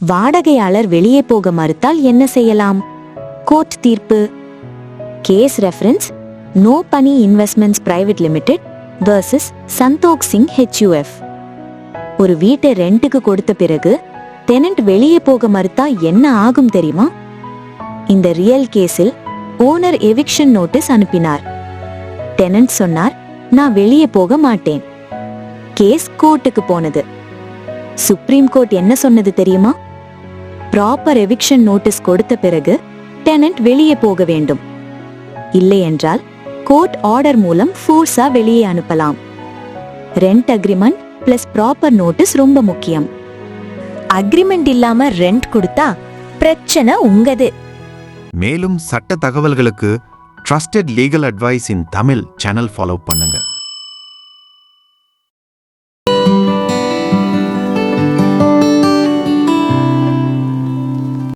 வாடகையாளர் வெளியே போக மறுத்தால் என்ன செய்யலாம்? கோர்ட் தீர்ப்பு. Case reference Nopany investments private limited versus Santokh Singh HUF. ஒரு வீட்டை ரெண்டுக்கு கொடுத்த பிறகு டெனன்ட் வெளியே போக மறுத்தா என்ன ஆகும் தெரியுமா? இந்த ரியல் கேஸில் ஓனர் எவிக்ஷன் நோட்டீஸ் அனுப்பினார். டெனன்ட் சொன்னார், நான் வெளியே போக மாட்டேன். கேஸ் கோர்ட்டுக்கு போனது. சுப்ரீம் கோர்ட் என்ன சொன்னது தெரியுமா? ப்ராப்பர் எவிக்ஷன் நோட்டீஸ் கொடுத்த பிறகு டெனன்ட் வெளியே போக வேண்டும். இல்லை என்றால் கோர்ட் ஆர்டர் மூலம் ஃபோர்ஸா வெளியே அனுப்பலாம். Rent agreement plus proper notice ரொம்ப முக்கியம். அக்ரிமெண்ட் இல்லாம ரெண்ட் கொடுத்தா பிரச்சனை உங்கது. மேலும் சட்ட தகவல்களுக்கு ட்ரஸ்டட் லீகல் அட்வைஸ் இன் தமிழ் சேனல் ஃபாலோ பண்ணுங்க.